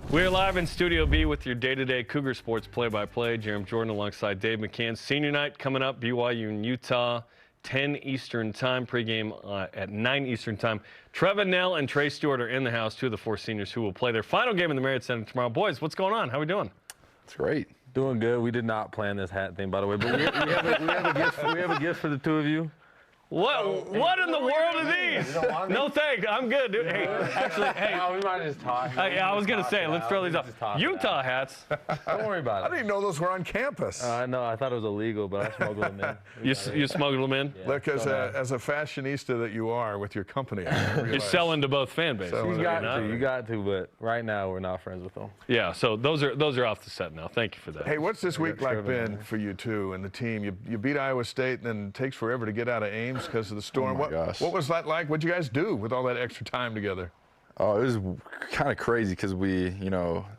We're live in Studio B with your day-to-day Cougar Sports play-by-play. Jeremy Jordan alongside Dave McCann. Senior night coming up, BYU in Utah, 10 Eastern time, pregame at 9 Eastern time. Trevin, Nell, and Trey Stewart are in the house, two of the four seniors who will play their final game in the Marriott Center tomorrow. Boys, what's going on? How are we doing? It's great. Doing good. We did not plan this hat thing, by the way, but we have a gift for the two of you. What in the world are these? No thanks. I'm good, dude. Hey, actually, hey. No, we might just talk. Yeah, I was going to say, let's throw these up. Utah hats. Don't worry about it. I didn't even know those were on campus. I know. I thought it was illegal, but I smuggled them in. You smuggled them in? Yeah, look, as a fashionista that you are with your company, You're selling to both fan bases. You got to, but right now we're not friends with them. Yeah, so those are off the set now. Thank you for that. Hey, what's this week like been for you two and the team? You beat Iowa State, and then it takes forever to get out of Ames because of the storm. Oh my gosh. What was that like? What'd you guys do with all that extra time together? Oh, it was kind of crazy because we're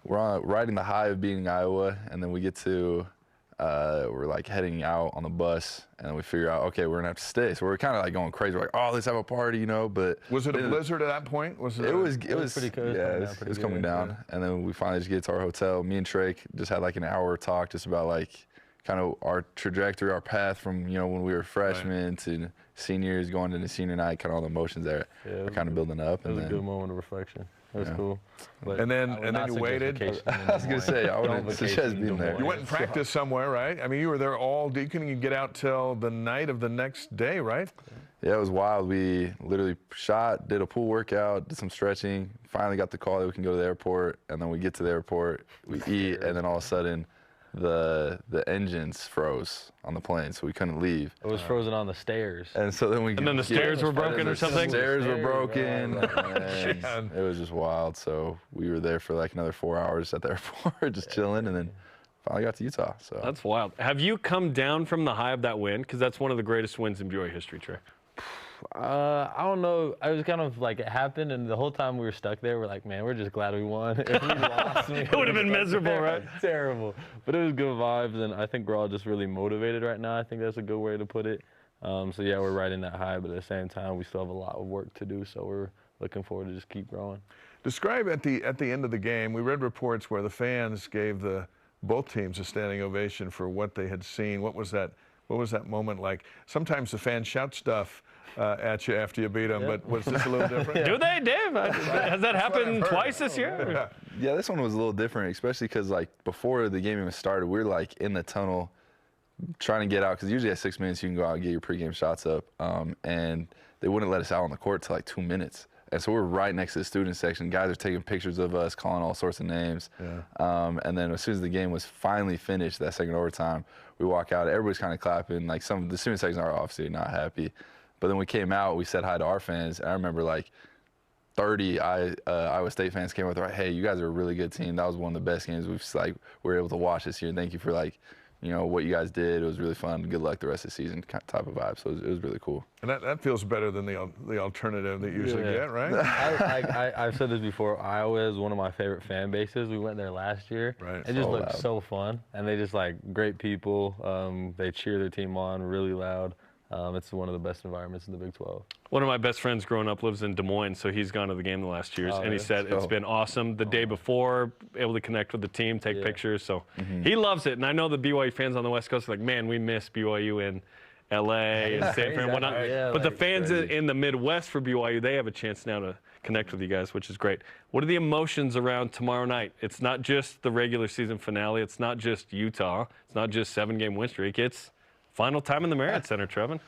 riding the high of beating Iowa, and then we get to, we're like heading out on the bus, and then we figure out, okay, we're gonna have to stay. So we're kind of like going crazy. We're like, oh, let's have a party, But was it a blizzard at that point? It was pretty good. Yeah, it was coming down, yeah. And then we finally just get to our hotel. Me and Trey just had like an hour talk just about like kind of our trajectory, our path from when we were freshmen to seniors, going into senior night, kind of all the emotions there are kind of building up. It was a good moment of reflection. It was cool. But and then you waited. I was going to say, I wouldn't suggest being there. You went and practiced somewhere, right? I mean, you were there all day. You couldn't even get out till the night of the next day, right? Yeah, it was wild. We literally shot, did a pool workout, did some stretching, finally got the call that we can go to the airport, and then we get to the airport, we eat, and then all of a sudden, the engines froze on the plane, so we couldn't leave. It was frozen on the stairs. And so then the stairs were broken or something? The stairs were broken. And it was just wild. So we were there for like another 4 hours at the airport, just chilling, and then finally got to Utah. So that's wild. Have you come down from the high of that win? Because that's one of the greatest wins in BYU history, Trey. I don't know. I was kind of like, it happened, and the whole time we were stuck there, we're like, man, we're just glad we won. If we lost, it would have been miserable, right? Terrible. But it was good vibes, and I think we're all just really motivated right now. I think that's a good way to put it. So yeah, we're riding that high, but at the same time, we still have a lot of work to do. So we're looking forward to just keep growing. Describe at the end of the game. We read reports where the fans gave both teams a standing ovation for what they had seen. What was that moment like? Sometimes the fans shout stuff at you after you beat them, but was this a little different? Do they, Dave? Has that happened twice this year? Yeah, this one was a little different, especially because like before the game even started, we were like in the tunnel trying to get out, because usually at 6 minutes you can go out and get your pregame shots up, and they wouldn't let us out on the court till like 2 minutes. And so we're right next to the student section. Guys are taking pictures of us, calling all sorts of names. Yeah. And then as soon as the game was finally finished, that second overtime, we walk out. Everybody's kind of clapping. Like some of the student sections are obviously not happy. But then we came out, we said hi to our fans. And I remember like 30 Iowa State fans came up. They're like, hey, you guys are a really good team. That was one of the best games we were able to watch this year. Thank you for what you guys did. It was really fun. Good luck the rest of the season type of vibe. So it was really cool. And that feels better than the alternative that you usually get, right? I've said this before. Iowa is one of my favorite fan bases. We went there last year. Right. It just looked so fun. And they just great people. They cheer their team on really loud. It's one of the best environments in the Big 12. One of my best friends growing up lives in Des Moines, so he's gone to the game the last years, and he said it's been awesome. The day before, able to connect with the team, take pictures, so he loves it. And I know the BYU fans on the West Coast are like, man, we miss BYU in LA and San Fran and whatnot. Yeah, but the fans in the Midwest for BYU, they have a chance now to connect with you guys, which is great. What are the emotions around tomorrow night? It's not just the regular season finale. It's not just Utah. It's not just 7-game win streak. It's final time in the Marriott Center, Trevin.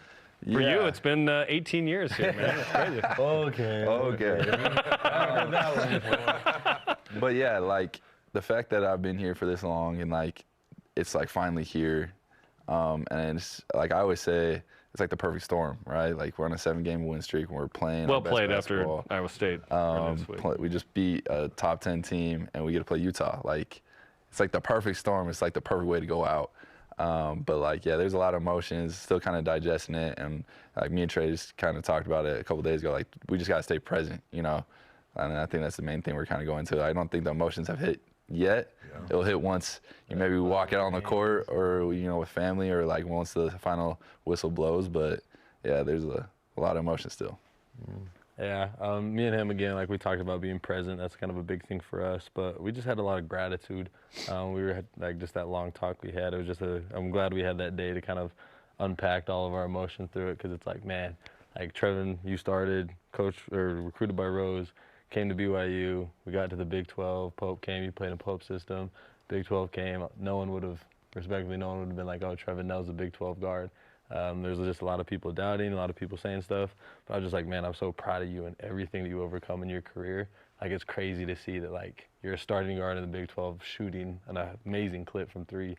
For you, it's been 18 years here, man. It's crazy. Okay. I heard that one before. But yeah, like the fact that I've been here for this long and it's finally here, and it's like I always say, it's like the perfect storm, right? Like we're on a 7-game win streak and we're playing. Well played after Iowa State. We just beat a top 10 team and we get to play Utah. It's like the perfect storm. It's like the perfect way to go out. But there's a lot of emotions, still kind of digesting it, and me and Trey just kind of talked about it a couple days ago. We just got to stay present, and I think that's the main thing we're kind of going to. I don't think the emotions have hit yet. Yeah. It'll hit once maybe walk out on the court or with family, or once the final whistle blows. But yeah, there's a lot of emotion still. Yeah, me and him, again, like we talked about being present, that's kind of a big thing for us. But we just had a lot of gratitude. We were like just that long talk we had. It was just I'm glad we had that day to kind of unpack all of our emotions through it, because it's like, man, like Trevin, you started, coach or recruited by Rose, came to BYU. We got to the Big 12. Pope came. You played in Pope system. Big 12 came. No one would have been like, oh, Trevin Knell's a Big 12 guard. There's just a lot of people doubting, a lot of people saying stuff. But I was just like, man, I'm so proud of you and everything that you overcome in your career. Like, it's crazy to see that, like, you're a starting guard in the Big 12 shooting an amazing clip from 3.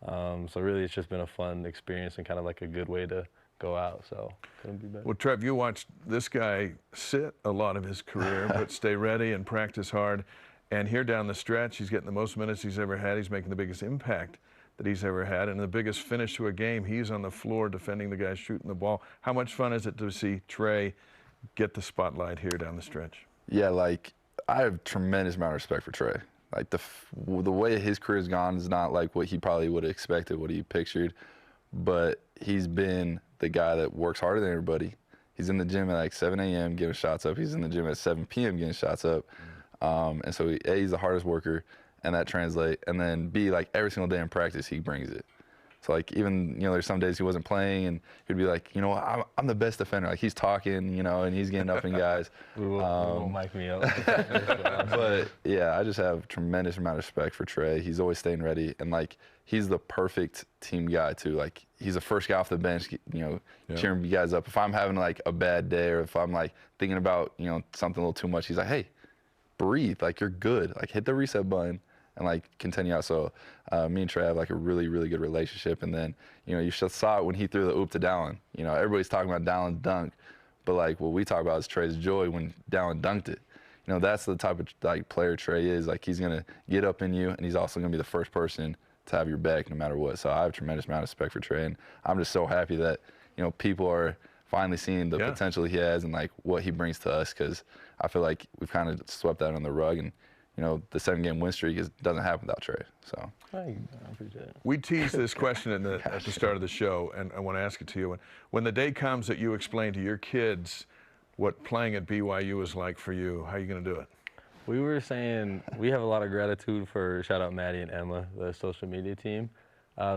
So really, it's just been a fun experience and kind of like a good way to go out. So couldn't be better. Well, Trev, you watched this guy sit a lot of his career, but stay ready and practice hard. And here down the stretch, he's getting the most minutes he's ever had. He's making the biggest impact that he's ever had, and the biggest finish to a game. He's on the floor defending the guy shooting the ball. How much fun is it to see Trey get the spotlight here down the stretch? Yeah, like, I have tremendous amount of respect for Trey. Like, the way his career's gone is not like what he probably would have expected, what he pictured, but he's been the guy that works harder than everybody. He's in the gym at like 7 a.m. getting shots up. He's in the gym at 7 p.m. getting shots up. And so he's the hardest worker, and that translates. And then B, like, every single day in practice, he brings it. So, like, even, you know, there's some days he wasn't playing, and he'd be like, you know, I'm the best defender. Like, he's talking, you know, and he's getting up in guys. We won't mic me up. But, yeah, I just have tremendous amount of respect for Trey. He's always staying ready. And, like, he's the perfect team guy, too. Like, he's the first guy off the bench, you know, cheering you guys up. If I'm having, like, a bad day, or if I'm, like, thinking about, you know, something a little too much, he's like, hey, breathe. Like, you're good. Like, hit the reset button and, like, continue out. So me and Trey have, like, a really, really good relationship. And then, you know, you just saw it when he threw the oop to Dallin. You know, everybody's talking about Dallin's dunk, but, like, what we talk about is Trey's joy when Dallin dunked it. You know, that's the type of, like, player Trey is. Like, he's going to get up in you, and he's also going to be the first person to have your back no matter what. So I have a tremendous amount of respect for Trey, and I'm just so happy that, you know, people are finally seeing the potential he has and, like, what he brings to us, because I feel like we've kind of swept that on the rug. And, you know, the 7-game win streak doesn't happen without Trey. So I appreciate it. We teased this question at the start of the show, and I want to ask it to you. When the day comes that you explain to your kids what playing at BYU is like for you, how are you going to do it? We were saying we have a lot of gratitude for, shout out Maddie and Emma, the social media team.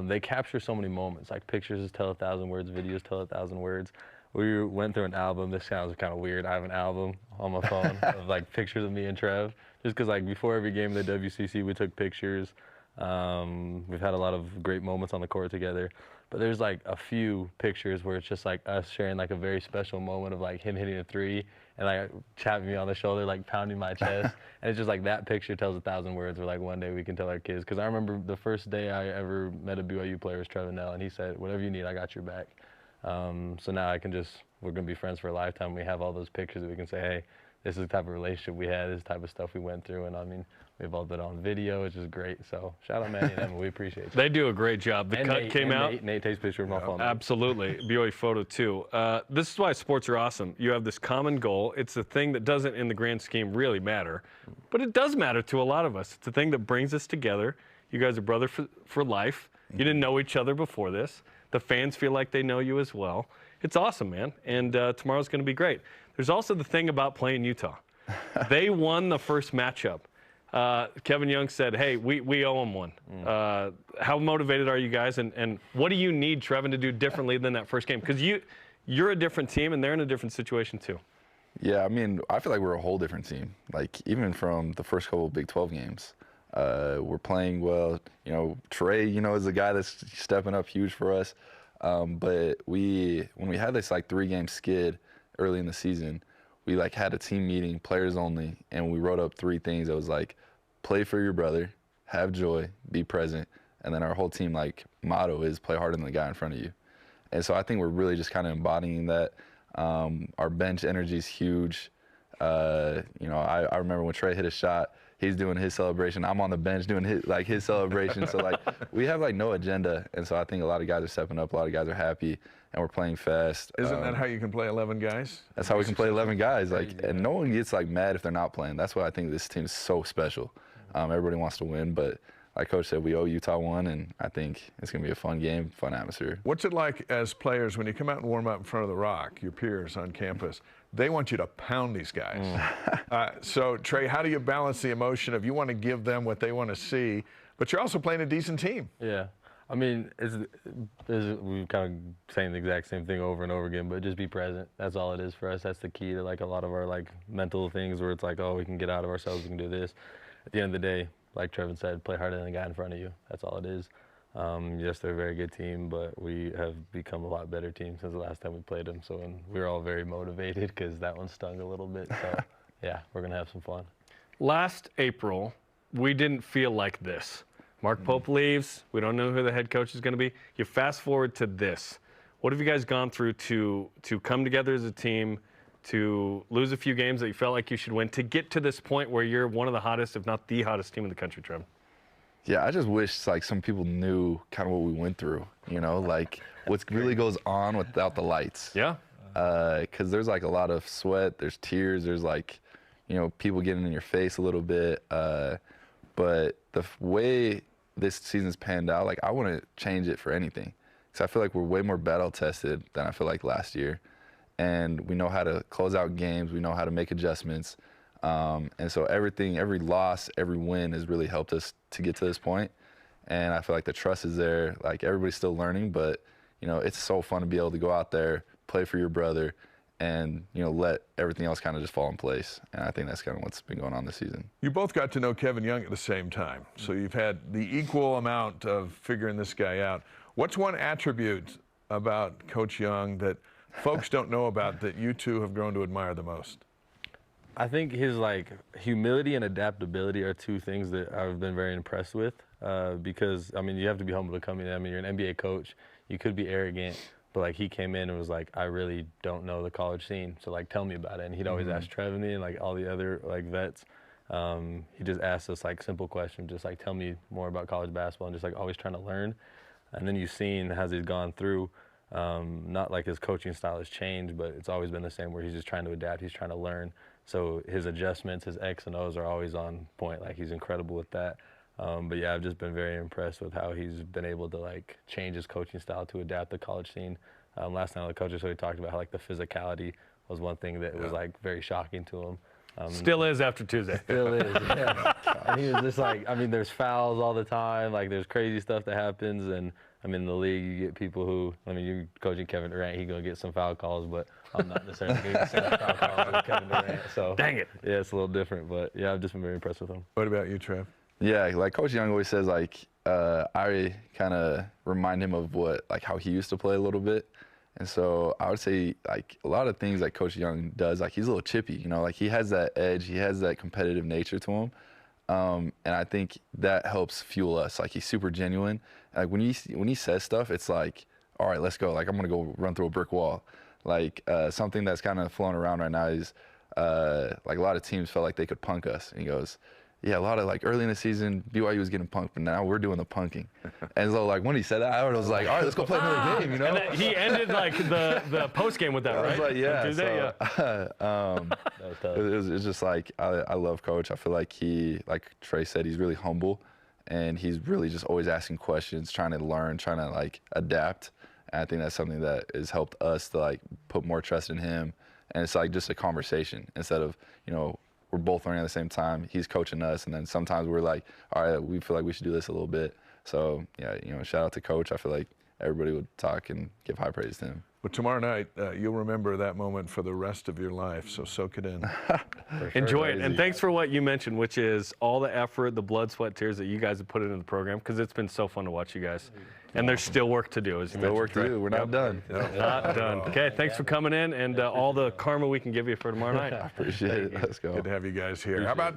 They capture so many moments, like pictures tell 1,000 words, videos tell 1,000 words. We went through an album. This sounds kind of weird. I have an album on my phone of, like, pictures of me and Trev. Just because, like, before every game of the WCC, we took pictures. We've had a lot of great moments on the court together. But there's, like, a few pictures where it's just, like, us sharing, like, a very special moment of, like, him hitting a 3 and, like, tapping me on the shoulder, like, pounding my chest. And it's just, like, that picture tells 1,000 words where, like, one day we can tell our kids. Because I remember the first day I ever met a BYU player was Trevin Nell, and he said, whatever you need, I got your back. So now we're going to be friends for a lifetime. We have all those pictures that we can say, hey, this is the type of relationship we had, this is the type of stuff we went through. And I mean, we've all done it on video, which is great. So shout out Maddie and Emma, we appreciate you. They do a great job. The cut came out. Nate takes picture of my phone. Absolutely. BYU photo too. This is why sports are awesome. You have this common goal. It's a thing that doesn't in the grand scheme really matter, but it does matter to a lot of us. It's a thing that brings us together. You guys are brothers for life. You didn't know each other before this. The fans feel like they know you as well. It's awesome, man. And tomorrow's going to be great. There's also the thing about playing Utah. They won the first matchup. Kevin Young said, hey, we owe them one. How motivated are you guys? And what do you need Trevin to do differently than that first game? Because you're a different team, and they're in a different situation too. Yeah, I mean, I feel like we're a whole different team. Like, even from the first couple of Big 12 games, we're playing well. You know, Trey, you know, is the guy that's stepping up huge for us. But when we had this, like, 3-game skid early in the season, we, like, had a team meeting, players only, and we wrote up 3 things. It was like, play for your brother, have joy, be present, and then our whole team, like, motto is play harder than the guy in front of you. And so I think we're really just kind of embodying that. Our bench energy is huge. You know, I remember when Trey hit a shot, he's doing his celebration. I'm on the bench doing his celebration. So, like, we have, like, no agenda. And so I think a lot of guys are stepping up. A lot of guys are happy, and we're playing fast. Isn't that how you can play 11 guys? That's how we can play 11 guys. Like, and no one gets, like, mad if they're not playing. That's why I think this team is so special. Everybody wants to win, but like Coach said, we owe Utah one, and I think it's going to be a fun game, fun atmosphere. What's it like as players when you come out and warm up in front of the Rock, your peers on campus? They want you to pound these guys. So, Trey, how do you balance the emotion of you want to give them what they want to see, but you're also playing a decent team? Yeah. I mean, we're kind of saying the exact same thing over and over again, but just be present. That's all it is for us. That's the key to like a lot of our like mental things where it's like, oh, we can get out of ourselves, we can do this. At the end of the day, like Trevin said, play harder than the guy in front of you. That's all it is. Yes, they're a very good team, but we have become a lot better team since the last time we played them. So we're all very motivated because that one stung a little bit. So yeah, we're gonna have some fun. Last April, we didn't feel like this. Mark Pope leaves. We don't know who the head coach is going to be. You fast forward to this. What have you guys gone through to come together as a team, to lose a few games that you felt like you should win, to get to this point where you're one of the hottest, if not the hottest team in the country, Trevin? Yeah, I just wish like some people knew kind of what we went through, you know, like what really goes on without the lights. Yeah. Because there's like a lot of sweat, there's tears, there's like, you know, people getting in your face a little bit. But the way this season's panned out, like I wouldn't change it for anything. Because I feel like we're way more battle tested than I feel like last year. And we know how to close out games, we know how to make adjustments. And so every loss, every win has really helped us to get to this point. And I feel like the trust is there. Like everybody's still learning, but you know, it's so fun to be able to go out there, play for your brother, and you know, let everything else kind of just fall in place. And I think that's kind of what's been going on this season. You both got to know Kevin Young at the same time, so you've had the equal amount of figuring this guy out. What's one attribute about Coach Young that folks don't know about that you two have grown to admire the most? I think his like humility and adaptability are two things that I've been very impressed with. Because I mean, you have to be humble to come in. I mean, you're an NBA coach. You could be arrogant, but like he came in and was like, I really don't know the college scene, so like tell me about it. And he'd always ask Trevin and like all the other like vets. He just asked us like simple questions, just like tell me more about college basketball, and just like always trying to learn. And then you've seen as he's gone through, not like his coaching style has changed, but it's always been the same where he's just trying to adapt, he's trying to learn. So his adjustments, his X and O's are always on point. Like he's incredible with that. But yeah, I've just been very impressed with how he's been able to like change his coaching style to adapt the college scene. Last night the coaches really talked about how like the physicality was one thing that was like very shocking to him. Still is after Tuesday. Still is, yeah. And he was just like, I mean, there's fouls all the time. Like there's crazy stuff that happens. And I mean, in the league, you get people who, I mean, you're coaching Kevin Durant, he's going to get some foul calls, but I'm not necessarily going to get some foul calls with Kevin Durant. So, dang it. Yeah, it's a little different, but yeah, I've just been very impressed with him. What about you, Trev? Yeah, like Coach Young always says, like I kind of remind him of how he used to play a little bit. And so I would say like a lot of things that Coach Young does, like he's a little chippy, you know, like he has that edge, he has that competitive nature to him. And I think that helps fuel us. Like he's super genuine. Like when he says stuff, it's like, all right, let's go. Like I'm gonna go run through a brick wall. Like something that's kind of flown around right now is like a lot of teams felt like they could punk us. And he goes, yeah, a lot of like early in the season, BYU was getting punked, but now we're doing the punking. And so like when he said that, I was like, all right, let's go play another game, you know? And he ended like the post game with that, right? I was like, yeah. Tuesday, It was just like I love Coach. I feel like he, like Trey said, he's really humble, and he's really just always asking questions, trying to learn, trying to like adapt. And I think that's something that has helped us to like put more trust in him. And it's like just a conversation instead of, you know, we're both learning at the same time. He's coaching us, and then sometimes we're like, all right, we feel like we should do this a little bit. So yeah, you know, shout out to Coach. I feel like everybody would talk and give high praise to him. But tomorrow night, you'll remember that moment for the rest of your life, so soak it in. Sure. Enjoy it, and thanks for what you mentioned, which is all the effort, the blood, sweat, tears that you guys have put into the program, because it's been so fun to watch you guys. And there's still work to do, as you mentioned. Still work to do. We're not done. Not done. Okay, thanks for coming in, and all the karma we can give you for tomorrow night. I appreciate it. Let's go. Good to have you guys here. How about